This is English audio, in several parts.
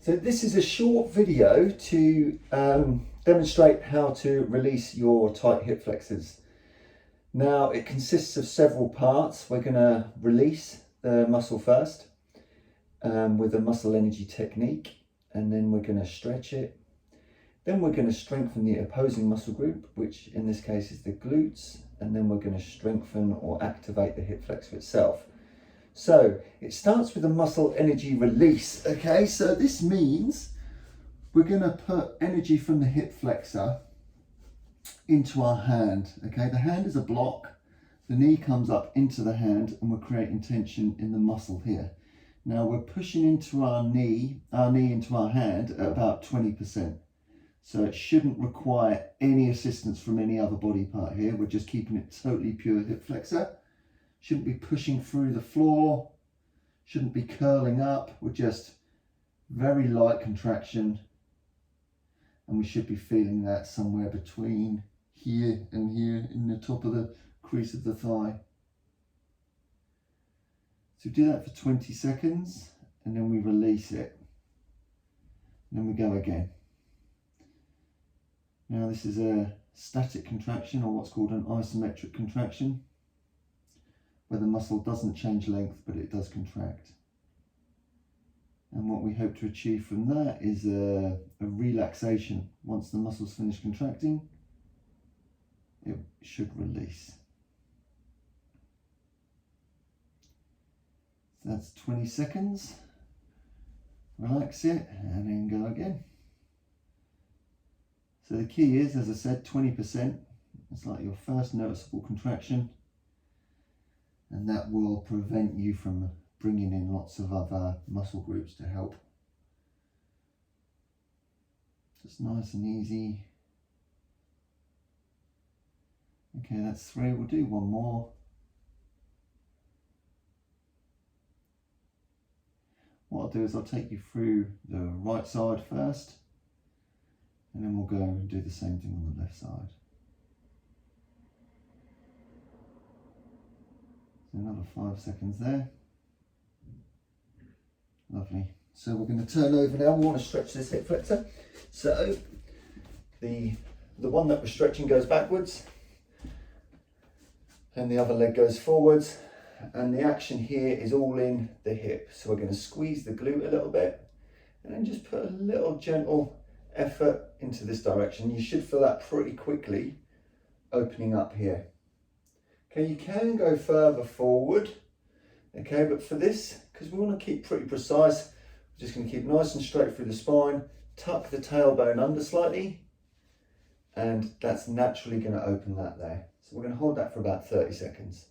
So this is a short video to demonstrate how to release your tight hip flexors. Now it consists of several parts. We're going to release the muscle first with a muscle energy technique, and then we're going to stretch it. Then we're going to strengthen the opposing muscle group, which in this case is the glutes, and then we're going to strengthen or activate the hip flexor itself. So it starts with a muscle energy release. Okay, so this means we're going to put energy from the hip flexor into our hand. Okay, the hand is a block, the knee comes up into the hand, and we're creating tension in the muscle here. Now we're pushing into our knee into our hand at about 20%. So it shouldn't require any assistance from any other body part here. We're just keeping it totally pure hip flexor. Shouldn't be pushing through the floor, shouldn't be curling up. We're just very light contraction, and we should be feeling that somewhere between here and here in the top of the crease of the thigh. So do that for 20 seconds and then we release it. And then we go again. Now this is a static contraction, or what's called an isometric contraction, where the muscle doesn't change length but it does contract. And what we hope to achieve from that is a relaxation. Once the muscle's finished contracting, it should release. So that's 20 seconds. Relax it and then go again. So the key is, as I said, 20%. It's like your first noticeable contraction, and that will prevent you from bringing in lots of other muscle groups to help. Just nice and easy. Okay, that's 3. We'll do one more. What I'll do is I'll take you through the right side first, and then we'll go and do the same thing on the left side. So another 5 seconds there. Lovely. So we're going to turn over now. We want to stretch this hip flexor. So the one that we're stretching goes backwards, and the other leg goes forwards, and the action here is all in the hip. So we're going to squeeze the glute a little bit and then just put a little gentle effort into this direction. You should feel that pretty quickly opening up here. Okay, you can go further forward, okay, but for this, because we want to keep pretty precise, we're just going to keep nice and straight through the spine, tuck the tailbone under slightly, and that's naturally going to open that there. So we're going to hold that for about 30 seconds.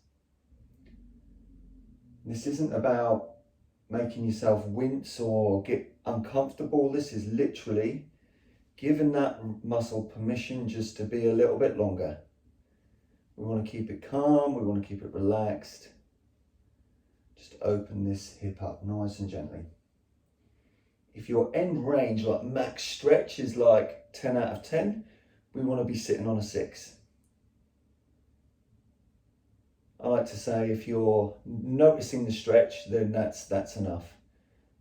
This isn't about making yourself wince or get uncomfortable. This is literally giving that muscle permission just to be a little bit longer. We want to keep it calm, we want to keep it relaxed. Just open this hip up nice and gently. If your end range, like max stretch, is like 10 out of 10, we want to be sitting on a 6. I like to say if you're noticing the stretch, then that's enough.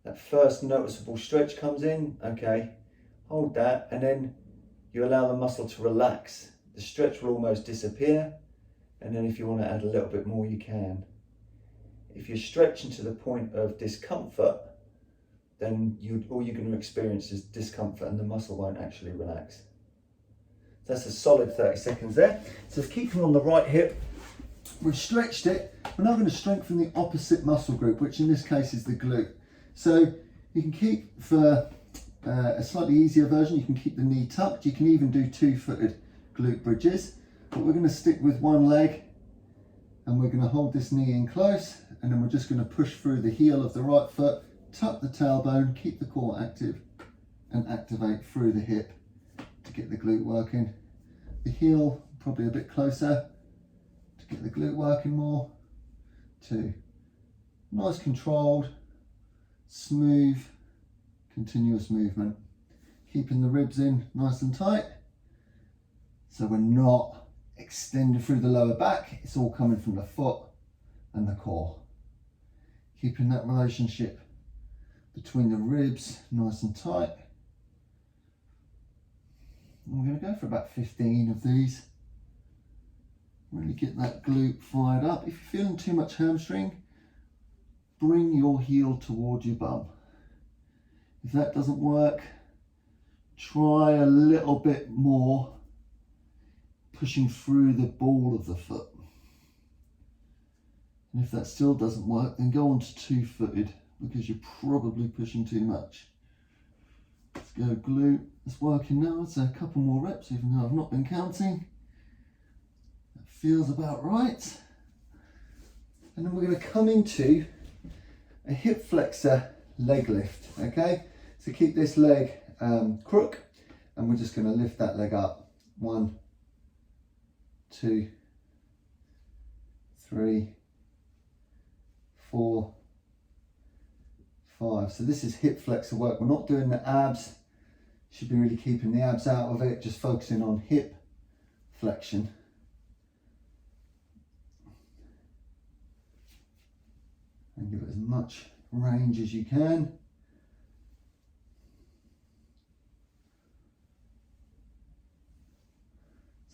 That first noticeable stretch comes in, okay, hold that, and then you allow the muscle to relax. The stretch will almost disappear, and then if you want to add a little bit more, you can. If you're stretching to the point of discomfort, then all you're going to experience is discomfort and the muscle won't actually relax. So that's a solid 30 seconds there. So keeping on the right hip, we've stretched it. We're now going to strengthen the opposite muscle group, which in this case is the glute. So you can keep, for a slightly easier version, you can keep the knee tucked. You can even do 2-footed glute bridges, but we're going to stick with one leg, and we're going to hold this knee in close, and then we're just going to push through the heel of the right foot, tuck the tailbone, keep the core active, and activate through the hip to get the glute working. The heel probably a bit closer to get the glute working more. 2. Nice controlled, smooth, continuous movement. Keeping the ribs in nice and tight, so we're not extending through the lower back. It's all coming from the foot and the core. Keeping that relationship between the ribs, nice and tight. And we're going to go for about 15 of these. Really get that glute fired up. If you're feeling too much hamstring, bring your heel towards your bum. If that doesn't work, try a little bit more pushing through the ball of the foot. And if that still doesn't work, then go on to two-footed, because you're probably pushing too much. Let's go glute. It's working now. It's a couple more reps, even though I've not been counting. That feels about right. And then we're going to come into a hip flexor leg lift, okay? So keep this leg crook, and we're just going to lift that leg up. 1, 2, 3, 4, 5. So this is hip flexor work. We're not doing the abs. Should be really keeping the abs out of it, just focusing on hip flexion. And give it as much range as you can.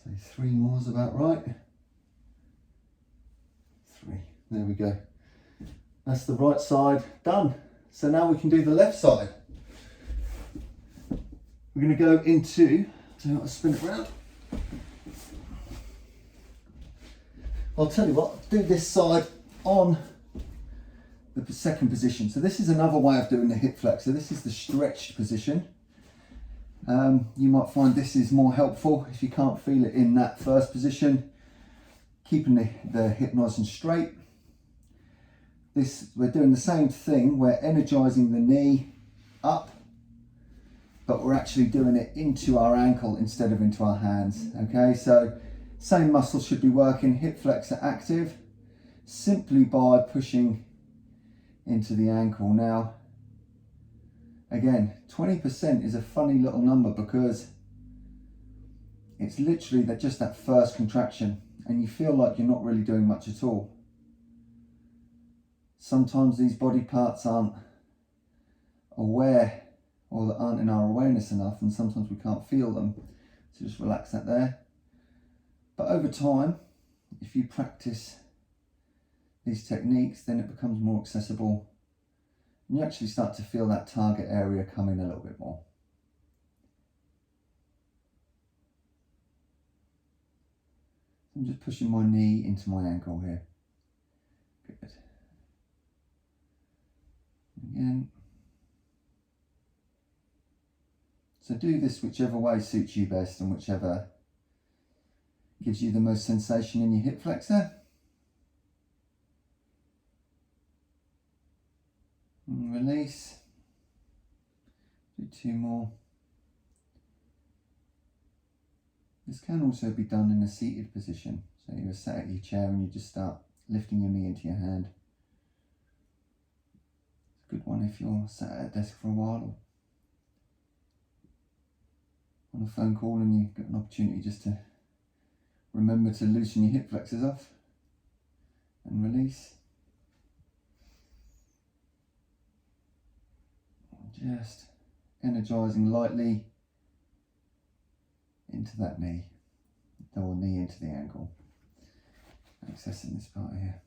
So 3 more is about right. 3. There we go. That's the right side done. So now we can do the left side. We're going to go into, so I'll spin it around. I'll tell you what, do this side on the second position. So this is another way of doing the hip flexor. This is the stretched position. You might find this is more helpful if you can't feel it in that first position. Keeping the hip nice and straight. We're doing the same thing. We're energizing the knee up, but we're actually doing it into our ankle instead of into our hands. Okay, so same muscles should be working. Hip flexor active simply by pushing into the ankle. Now, again, 20% is a funny little number because it's literally just that first contraction, and you feel like you're not really doing much at all. Sometimes these body parts aren't aware, or that aren't in our awareness enough, and sometimes we can't feel them. So just relax that there. But over time, if you practice these techniques, then it becomes more accessible, and you actually start to feel that target area come in a little bit more. I'm just pushing my knee into my ankle here. Good. Again. So do this whichever way suits you best and whichever gives you the most sensation in your hip flexor. And release. Do 2 more. This can also be done in a seated position. So you're sat at your chair and you just start lifting your knee into your hand. It's a good one if you're sat at a desk for a while, or on a phone call and you've got an opportunity just to remember to loosen your hip flexors off and release. Just energizing lightly into that knee, or knee into the ankle, accessing this part here.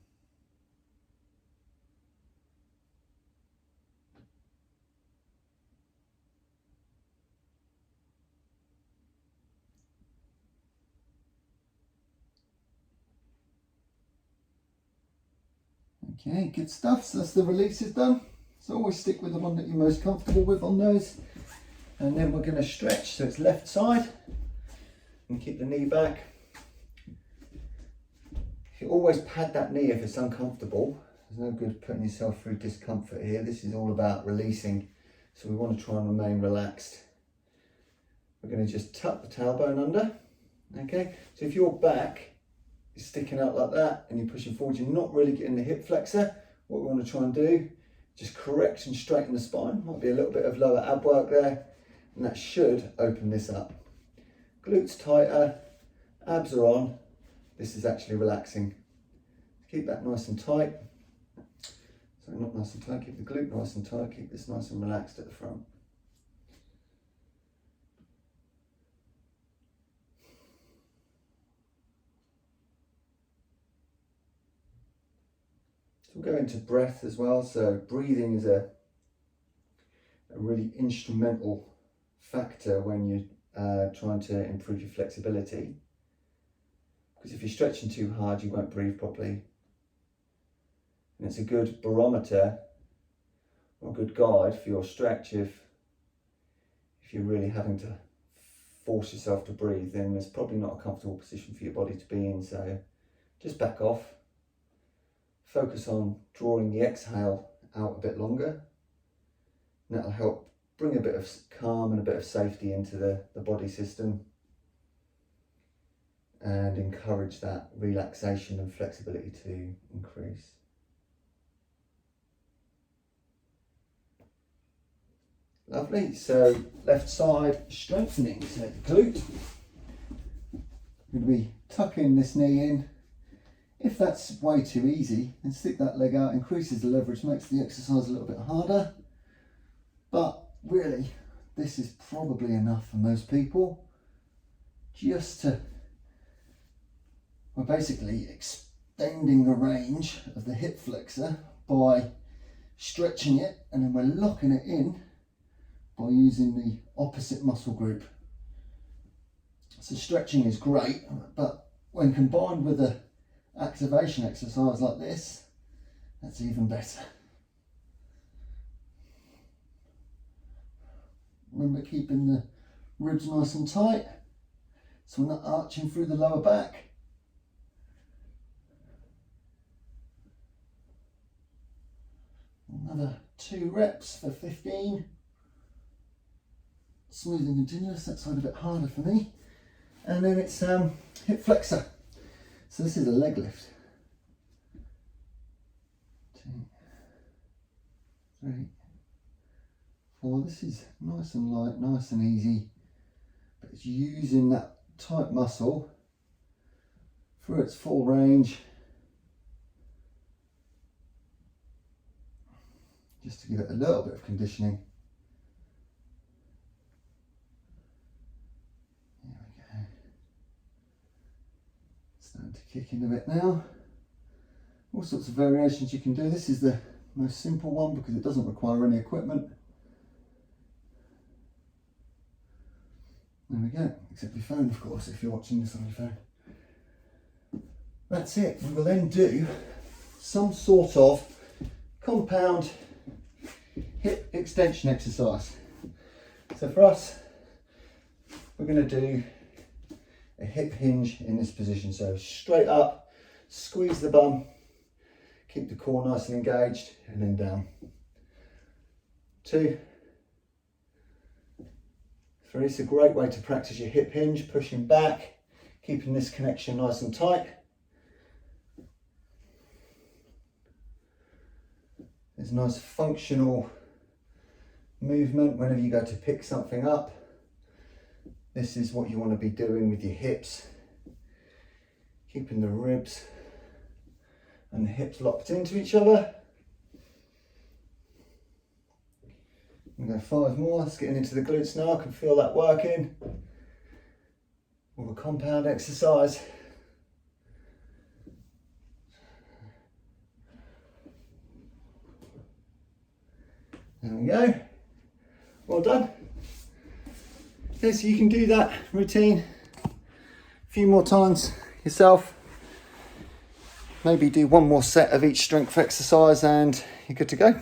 Okay, good stuff. So that's the releases done. So always stick with the one that you're most comfortable with on those. And then we're going to stretch, so it's left side. And keep the knee back. You always pad that knee if it's uncomfortable. There's no good putting yourself through discomfort here. This is all about releasing. So we want to try and remain relaxed. We're going to just tuck the tailbone under. Okay, so if your back is sticking out like that and you're pushing forward, you're not really getting the hip flexor. What we want to try and do, just correct and straighten the spine. Might be a little bit of lower ab work there, and that should open this up. Glutes tighter, abs are on. This is actually relaxing. Keep that nice and tight. So So not nice and tight, keep the glute nice and tight, keep this nice and relaxed at the front. So we'll go into breath as well. So breathing is a really instrumental factor when you're trying to improve your flexibility. Because if you're stretching too hard, you won't breathe properly. And it's a good barometer or a good guide for your stretch. If you're really having to force yourself to breathe, then it's probably not a comfortable position for your body to be in. So just back off. Focus on drawing the exhale out a bit longer. And that'll help bring a bit of calm and a bit of safety into the body system and encourage that relaxation and flexibility to increase. Lovely, so left side strengthening, so the glute. We're going to be tucking this knee in. If that's way too easy, then stick that leg out, increases the leverage, makes the exercise a little bit harder. But really, this is probably enough for most people. Just to, we're basically extending the range of the hip flexor by stretching it, and then we're locking it in by using the opposite muscle group. So stretching is great, but when combined with an activation exercise like this, that's even better. Remember keeping the ribs nice and tight, so we're not arching through the lower back. Another 2 reps for 15. Smooth and continuous, that side a bit harder for me. And then it's hip flexor. So this is a leg lift. 2, 3, 4. This is nice and light, nice and easy. But it's using that tight muscle through its full range. Just to give it a little bit of conditioning. Starting to kick in a bit now. All sorts of variations you can do. This is the most simple one because it doesn't require any equipment. There we go, except your phone of course if you're watching this on your phone. That's it. We will then do some sort of compound hip extension exercise. So for us, we're going to do a hip hinge in this position. So straight up, squeeze the bum, keep the core nice and engaged, and then down. 2, 3. It's a great way to practice your hip hinge, pushing back, keeping this connection nice and tight. There's a nice functional movement whenever you go to pick something up. This is what you want to be doing with your hips, keeping the ribs and the hips locked into each other. I'm going to go 5 more. Let's get into the glutes now. I can feel that working. All the compound exercise. There we go. Well done. Okay, so you can do that routine a few more times yourself. Maybe do 1 more set of each strength exercise and you're good to go.